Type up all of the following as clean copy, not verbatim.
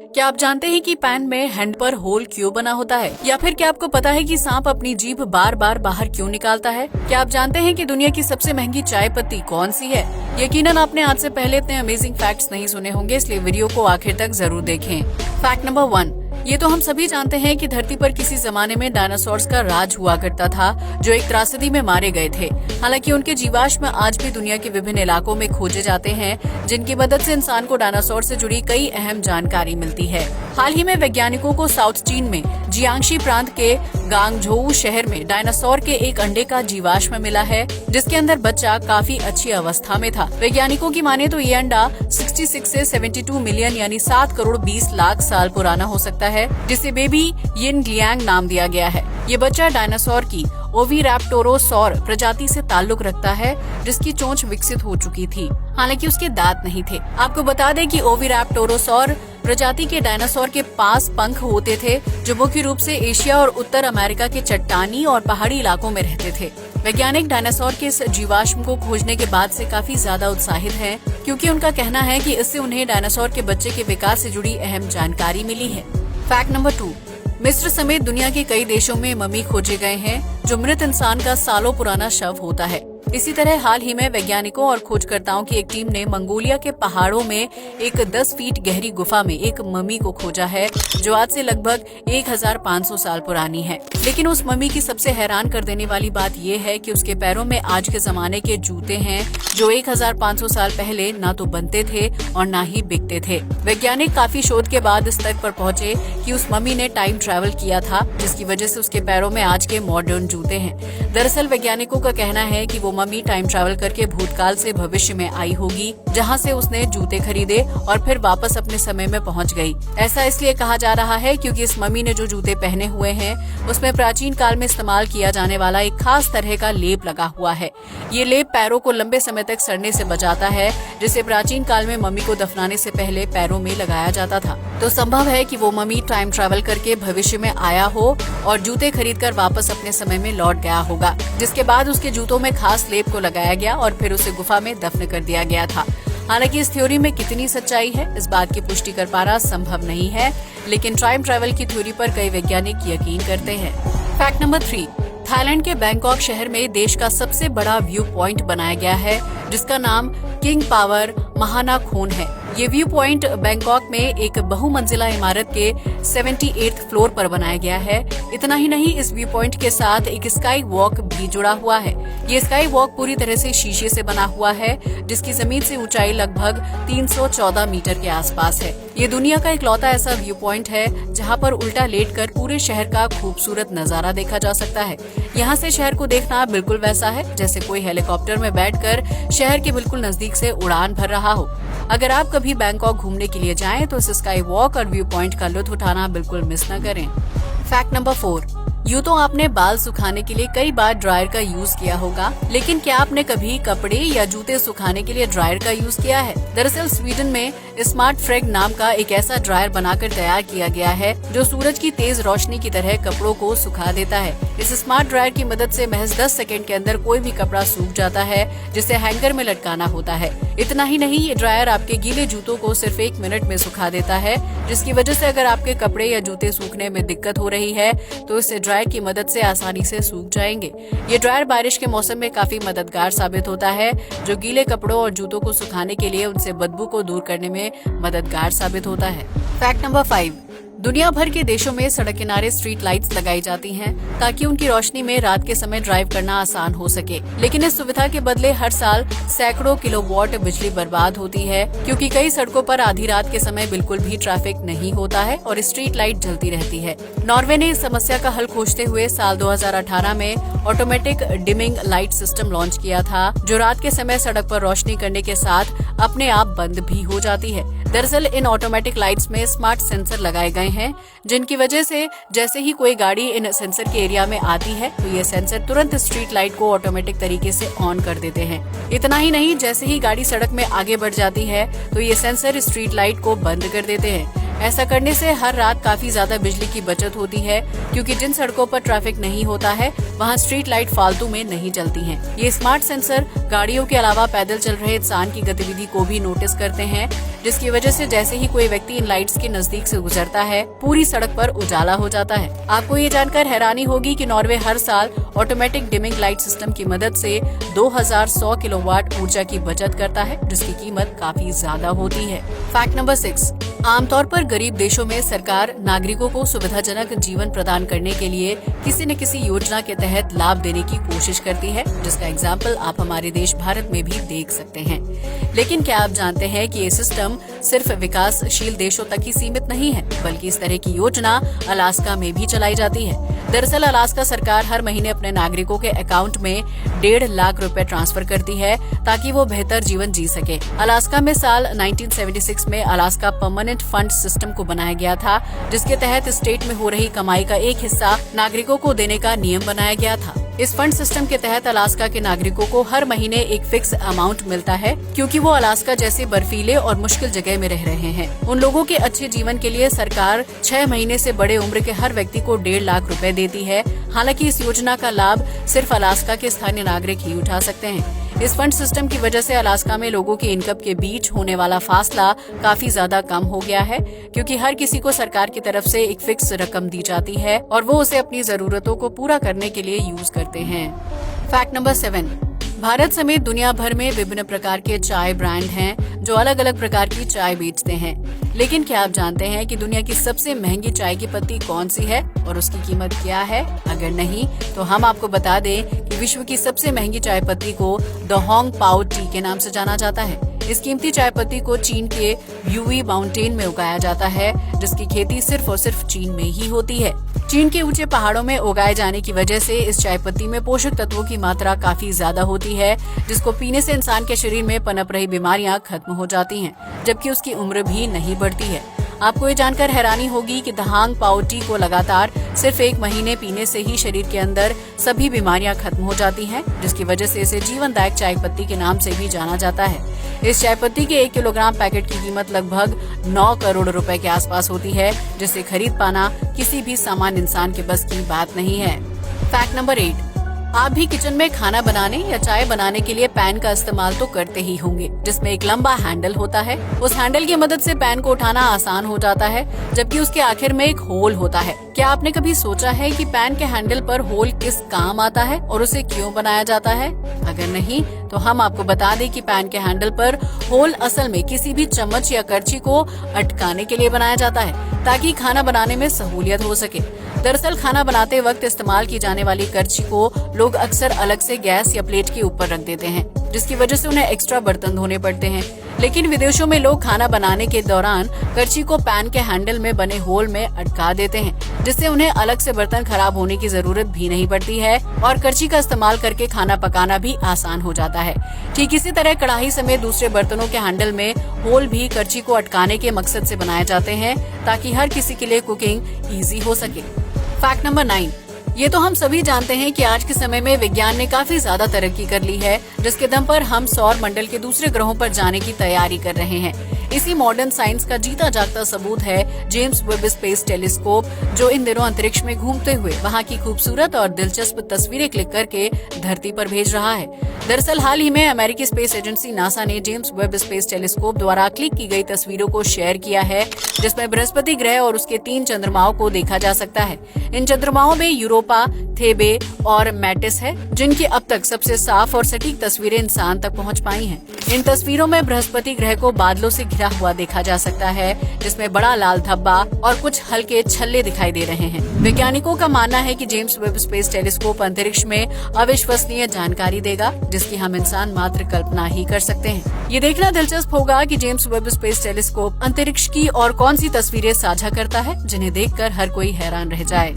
क्या आप जानते हैं कि पैन में हैंड पर होल क्यों बना होता है? या फिर क्या आपको पता है कि सांप अपनी जीभ बार बार बाहर क्यों निकालता है? क्या आप जानते हैं कि दुनिया की सबसे महंगी चाय पत्ती कौन सी है? यकीनन आपने आज से पहले इतने अमेजिंग फैक्ट्स नहीं सुने होंगे, इसलिए वीडियो को आखिर तक जरूर देखें। फैक्ट नंबर 1, ये तो हम सभी जानते हैं कि धरती पर किसी जमाने में डायनासोर्स का राज हुआ करता था, जो एक त्रासदी में मारे गए थे। हालांकि उनके जीवाश्म आज भी दुनिया के विभिन्न इलाकों में खोजे जाते हैं, जिनकी मदद से इंसान को डायनासोर से जुड़ी कई अहम जानकारी मिलती है। हाल ही में वैज्ञानिकों को साउथ चीन में जियांगशी प्रांत के गांगझोउ शहर में डायनासोर के एक अंडे का जीवाश्म मिला है, जिसके अंदर बच्चा काफी अच्छी अवस्था में था। वैज्ञानिकों की माने तो ये अंडा 66 से 72 मिलियन यानी 7 करोड़ 20 लाख साल पुराना हो सकता है, जिसे बेबी यिनग्लियांग नाम दिया गया है। ये बच्चा डायनासोर की ओविरैप्टोरोसॉर प्रजाति से ताल्लुक रखता है, जिसकी चोंच विकसित हो चुकी थी, हालांकि उसके दांत नहीं थे। आपको बता दें कि ओविरैप्टोरोसॉर प्रजाति के डायनासोर के पास पंख होते थे, जो मुख्य रूप से एशिया और उत्तर अमेरिका के चट्टानी और पहाड़ी इलाकों में रहते थे। वैज्ञानिक डायनासोर के इस जीवाश्म को खोजने के बाद से काफी ज्यादा उत्साहित हैं, क्योंकि उनका कहना है कि इससे उन्हें डायनासोर के बच्चे के विकास से जुड़ी अहम जानकारी मिली है। फैक्ट नंबर 2, मिस्र समेत दुनिया के कई देशों में मम्मी खोजे गए हैं, जो मृत इंसान का सालों पुराना शव होता है। इसी तरह हाल ही में वैज्ञानिकों और खोजकर्ताओं की एक टीम ने मंगोलिया के पहाड़ों में एक 10 फीट गहरी गुफा में एक मम्मी को खोजा है, जो आज से लगभग 1500 साल पुरानी है। लेकिन उस मम्मी की सबसे हैरान कर देने वाली बात ये है कि उसके पैरों में आज के जमाने के जूते हैं, जो 1500 साल पहले ना तो बनते थे और ना ही बिकते थे। वैज्ञानिक काफी शोध के बाद इस तक पर पहुँचे कि उस मम्मी ने टाइम ट्रैवल किया था, जिसकी वजह से उसके पैरों में आज के मॉडर्न जूते हैं। दरअसल वैज्ञानिकों का कहना है कि वो मम्मी टाइम ट्रैवल करके भूतकाल से भविष्य में आई होगी, जहां से उसने जूते खरीदे और फिर वापस अपने समय में पहुंच गई। ऐसा इसलिए कहा जा रहा है क्योंकि इस मम्मी ने जो जूते पहने हुए हैं, उसमें प्राचीन काल में इस्तेमाल किया जाने वाला एक खास तरह का लेप लगा हुआ है। ये लेप पैरों को लंबे समय तक सड़ने से बचाता है, जिसे प्राचीन काल में मम्मी को दफनाने से पहले पैरों में लगाया जाता था। तो संभव है कि वो मम्मी टाइम ट्रैवल करके भविष्य में आया हो और जूते खरीदकर वापस अपने समय में लौट गया होगा, जिसके बाद उसके जूतों में खास लेप को लगाया गया और फिर उसे गुफा में दफन कर दिया गया था। हालांकि इस थ्योरी में कितनी सच्चाई है, इस बात की पुष्टि कर पाना संभव नहीं है, लेकिन टाइम ट्रैवल की थ्योरी पर कई वैज्ञानिक यकीन करते हैं। फैक्ट नंबर 3, थाईलैंड के बैंकॉक शहर में देश का सबसे बड़ा व्यू पॉइंट बनाया गया है, जिसका नाम किंग पावर महानाखोन है। ये व्यू पॉइंट बैंकॉक में एक बहुमंजिला इमारत के 78th फ्लोर पर बनाया गया है। इतना ही नहीं, इस व्यू पॉइंट के साथ एक स्काई वॉक भी जुड़ा हुआ है। ये स्काई वॉक पूरी तरह से शीशे से बना हुआ है, जिसकी जमीन से ऊंचाई लगभग 314 मीटर के आसपास है। ये दुनिया का इकलौता ऐसा व्यू पॉइंट है जहां पर उल्टा लेटकर पूरे शहर का खूबसूरत नजारा देखा जा सकता है। यहाँ से शहर को देखना बिल्कुल वैसा है जैसे कोई हेलीकॉप्टर में बैठकर शहर के बिल्कुल नजदीक से उड़ान भर रहा हो। अगर आप कभी बैंकॉक घूमने के लिए जाएं तो इस स्काई वॉक और व्यू पॉइंट का लुत्फ उठाना बिल्कुल मिस न करें। फैक्ट नंबर 4, यूँ तो आपने बाल सुखाने के लिए कई बार ड्रायर का यूज किया होगा, लेकिन क्या आपने कभी कपड़े या जूते सुखाने के लिए ड्रायर का यूज किया है? दरअसल स्वीडन में स्मार्ट फ्रेग नाम का एक ऐसा ड्रायर बनाकर तैयार किया गया है, जो सूरज की तेज रोशनी की तरह कपड़ों को सुखा देता है। इस स्मार्ट ड्रायर की मदद से महज 10 सेकंड के अंदर कोई भी कपड़ा सूख जाता है, जिसे हैंगर में लटकाना होता है। इतना ही नहीं, ये ड्रायर आपके गीले जूतों को सिर्फ 1 मिनट में सुखा देता है, जिसकी वजह से अगर आपके कपड़े या जूते सूखने में दिक्कत हो रही है तो इस ड्रायर की मदद से आसानी से सूख जाएंगे। ये ड्रायर बारिश के मौसम में काफी मददगार साबित होता है, जो गीले कपड़ों और जूतों को सुखाने के लिए उनसे बदबू को दूर करने में मददगार साबित होता है। फैक्ट नंबर 5, दुनिया भर के देशों में सड़क किनारे स्ट्रीट लाइट्स लगाई जाती हैं, ताकि उनकी रोशनी में रात के समय ड्राइव करना आसान हो सके। लेकिन इस सुविधा के बदले हर साल सैकड़ों किलोवाट बिजली बर्बाद होती है, क्योंकि कई सड़कों पर आधी रात के समय बिल्कुल भी ट्रैफिक नहीं होता है और स्ट्रीट लाइट जलती रहती है। नॉर्वे ने इस समस्या का हल खोजते हुए साल 2018 में automatic dimming light system launch किया था, जो रात के समय सड़क पर रोशनी करने के साथ अपने आप बंद भी हो जाती है। दरअसल इन ऑटोमेटिक लाइट्स में स्मार्ट सेंसर लगाए गए हैं, जिनकी वजह से जैसे ही कोई गाड़ी इन सेंसर के एरिया में आती है तो ये सेंसर तुरंत स्ट्रीट लाइट को ऑटोमेटिक तरीके से ऑन कर देते हैं। इतना ही नहीं, जैसे ही गाड़ी सड़क में आगे बढ़ जाती है तो ये सेंसर स्ट्रीट लाइट को बंद कर देते हैं। ऐसा करने से हर रात काफी ज्यादा बिजली की बचत होती है, क्योंकि जिन सड़कों पर ट्रैफिक नहीं होता है वहाँ स्ट्रीट लाइट फालतू में नहीं जलती हैं। ये स्मार्ट सेंसर गाड़ियों के अलावा पैदल चल रहे इंसान की गतिविधि को भी नोटिस करते हैं, जिसकी वजह से जैसे ही कोई व्यक्ति इन लाइट्स के नजदीक से गुजरता है पूरी सड़क पर उजाला हो जाता है। आपको ये जानकर हैरानी होगी कि नॉर्वे हर साल ऑटोमेटिक डिमिंग लाइट सिस्टम की मदद से 2100 किलोवाट ऊर्जा की बचत करता है, जिसकी कीमत काफी ज्यादा होती है। फैक्ट नंबर 6, आमतौर पर गरीब देशों में सरकार नागरिकों को सुविधाजनक जीवन प्रदान करने के लिए किसी न किसी योजना के तहत लाभ देने की कोशिश करती है, जिसका एग्जाम्पल आप हमारे देश भारत में भी देख सकते हैं। लेकिन क्या आप जानते हैं कि ये सिस्टम सिर्फ विकासशील देशों तक ही सीमित नहीं है, बल्कि इस तरह की योजना अलास्का में भी चलाई जाती है। दरअसल अलास्का सरकार हर महीने अपने नागरिकों के अकाउंट में 1.5 लाख रुपए ट्रांसफर करती है ताकि वो बेहतर जीवन जी सके। अलास्का में साल 1976 में अलास्का परमानेंट फंड सिस्टम को बनाया गया था, जिसके तहत स्टेट में हो रही कमाई का एक हिस्सा नागरिकों को देने का नियम बनाया गया था। इस फंड सिस्टम के तहत अलास्का के नागरिकों को हर महीने एक फिक्स अमाउंट मिलता है, क्योंकि वो अलास्का जैसे बर्फीले और मुश्किल जगह में रह रहे हैं। उन लोगों के अच्छे जीवन के लिए सरकार 6 महीने से बड़े उम्र के हर व्यक्ति को 1.5 लाख रुपए देती है। हालांकि इस योजना का लाभ सिर्फ अलास्का के स्थानीय नागरिक ही उठा सकते हैं। इस फंड सिस्टम की वजह से अलास्का में लोगों की इनकम के बीच होने वाला फासला काफी ज्यादा कम हो गया है, क्योंकि हर किसी को सरकार की तरफ से एक फिक्स रकम दी जाती है और वो उसे अपनी जरूरतों को पूरा करने के लिए यूज करते हैं। फैक्ट नंबर 7, भारत समेत दुनिया भर में विभिन्न प्रकार के चाय ब्रांड हैं जो अलग अलग प्रकार की चाय बेचते हैं। लेकिन क्या आप जानते हैं कि दुनिया की सबसे महंगी चाय की पत्ती कौन सी है और उसकी कीमत क्या है? अगर नहीं तो हम आपको बता दें कि विश्व की सबसे महंगी चाय पत्ती को द होंग पाओ टी के नाम से जाना जाता है। इस कीमती चाय पत्ती को चीन के यूई माउंटेन में उगाया जाता है, जिसकी खेती सिर्फ और सिर्फ चीन में ही होती है। चीन के ऊंचे पहाड़ों में उगाए जाने की वजह से इस चाय पत्ती में पोषक तत्वों की मात्रा काफी ज्यादा होती है, जिसको पीने से इंसान के शरीर में पनप रही बीमारियां खत्म हो जाती हैं, जबकि उसकी उम्र भी नहीं बढ़ती है। आपको ये जानकर हैरानी होगी कि द होंग पाओ टी को लगातार सिर्फ 1 महीने पीने से ही शरीर के अंदर सभी बीमारियां खत्म हो जाती हैं, जिसकी वजह से इसे जीवनदायक चाय पत्ती के नाम से भी जाना जाता है। इस चाय पत्ती के 1 किलोग्राम पैकेट की कीमत लगभग 9 करोड़ रुपए के आसपास होती है, जिसे खरीद पाना किसी भी सामान्य इंसान के बस की बात नहीं है। फैक्ट नंबर 8, आप भी किचन में खाना बनाने या चाय बनाने के लिए पैन का इस्तेमाल तो करते ही होंगे, जिसमें एक लंबा हैंडल होता है। उस हैंडल की मदद से पैन को उठाना आसान हो जाता है, जबकि उसके आखिर में एक होल होता है। क्या आपने कभी सोचा है कि पैन के हैंडल पर होल किस काम आता है और उसे क्यों बनाया जाता है? अगर नहीं तो हम आपको बता दें कि पैन के हैंडल पर होल असल में किसी भी चम्मच या करछी को अटकाने के लिए बनाया जाता है, ताकि खाना बनाने में सहूलियत हो सके। दरअसल खाना बनाते वक्त इस्तेमाल की जाने वाली करछी को लोग अक्सर अलग से गैस या प्लेट के ऊपर रख देते हैं, जिसकी वजह से उन्हें एक्स्ट्रा बर्तन धोने पड़ते हैं। लेकिन विदेशों में लोग खाना बनाने के दौरान करछी को पैन के हैंडल में बने होल में अटका देते हैं, जिससे उन्हें अलग से बर्तन खराब होने की जरूरत भी नहीं पड़ती है और करछी का इस्तेमाल करके खाना पकाना भी आसान हो जाता है। ठीक इसी तरह कढ़ाई समेत दूसरे बर्तनों के हैंडल में होल भी करछी को अटकाने के मकसद से बनाए जाते हैं, ताकि हर किसी के लिए कुकिंग ईजी हो सके। फैक्ट नंबर 9, ये तो हम सभी जानते हैं कि आज के समय में विज्ञान ने काफी ज्यादा तरक्की कर ली है, जिसके दम पर हम सौर मंडल के दूसरे ग्रहों पर जाने की तैयारी कर रहे हैं। इसी मॉडर्न साइंस का जीता जागता सबूत है जेम्स वेब स्पेस टेलीस्कोप, जो इन दिनों अंतरिक्ष में घूमते हुए वहां की खूबसूरत और दिलचस्प तस्वीरें क्लिक करके धरती पर भेज रहा है। दरअसल हाल ही में अमेरिकी स्पेस एजेंसी नासा ने जेम्स वेब स्पेस टेलीस्कोप द्वारा क्लिक की गई तस्वीरों को शेयर किया है, जिसमें बृहस्पति ग्रह और उसके 3 चंद्रमाओं को देखा जा सकता है। इन चंद्रमाओं में यूरोपा, थेबे और मैटिस है, जिनकी अब तक सबसे साफ और सटीक तस्वीरें इंसान तक पहुंच पाई हैं। इन तस्वीरों में बृहस्पति ग्रह को बादलों से घिरा हुआ देखा जा सकता है, जिसमें बड़ा लाल धब्बा और कुछ हल्के छल्ले दिखाई दे रहे हैं। वैज्ञानिकों का मानना है कि जेम्स वेब स्पेस टेलीस्कोप अंतरिक्ष में अविश्वसनीय जानकारी देगा, जिसकी हम इंसान मात्र कल्पना ही कर सकते हैं। ये देखना दिलचस्प होगा कि जेम्स वेब स्पेस टेलीस्कोप अंतरिक्ष की और कौन सी तस्वीरें साझा करता है, जिन्हें देखकर हर कोई हैरान रह जाए।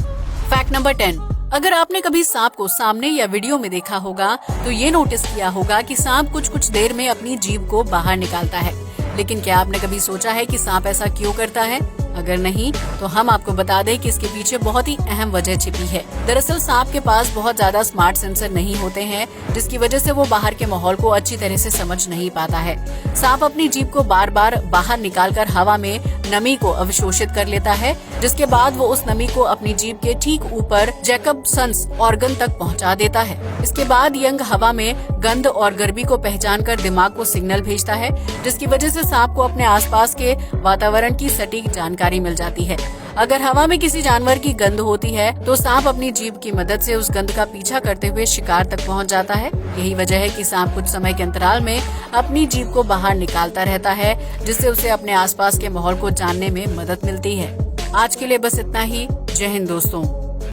फैक्ट नंबर 10, अगर आपने कभी सांप को सामने या वीडियो में देखा होगा तो ये नोटिस किया होगा कि सांप कुछ देर में अपनी जीभ को बाहर निकालता है। लेकिन क्या आपने कभी सोचा है कि सांप ऐसा क्यों करता है? अगर नहीं तो हम आपको बता दें कि इसके पीछे बहुत ही अहम वजह छिपी है। दरअसल सांप के पास बहुत ज्यादा स्मार्ट सेंसर नहीं होते हैं, जिसकी वजह से वो बाहर के माहौल को अच्छी तरह से समझ नहीं पाता है। सांप अपनी जीभ को बार बार बाहर निकालकर हवा में नमी को अवशोषित कर लेता है, जिसके बाद वो उस नमी को अपनी जीभ के ठीक ऊपर जैकबसन्स ऑर्गन तक पहुंचा देता है। इसके बाद यंग हवा में गंध और गर्मी को पहचान कर दिमाग को सिग्नल भेजता है, जिसकी वजह से सांप को अपने आसपास के वातावरण की सटीक जानकारी मिल जाती है। अगर हवा में किसी जानवर की गंध होती है तो सांप अपनी जीभ की मदद से उस गंध का पीछा करते हुए शिकार तक पहुंच जाता है। यही वजह है कि सांप कुछ समय के अंतराल में अपनी जीभ को बाहर निकालता रहता है, जिससे उसे अपने आसपास के माहौल को जानने में मदद मिलती है। आज के लिए बस इतना ही। जय हिंद दोस्तों।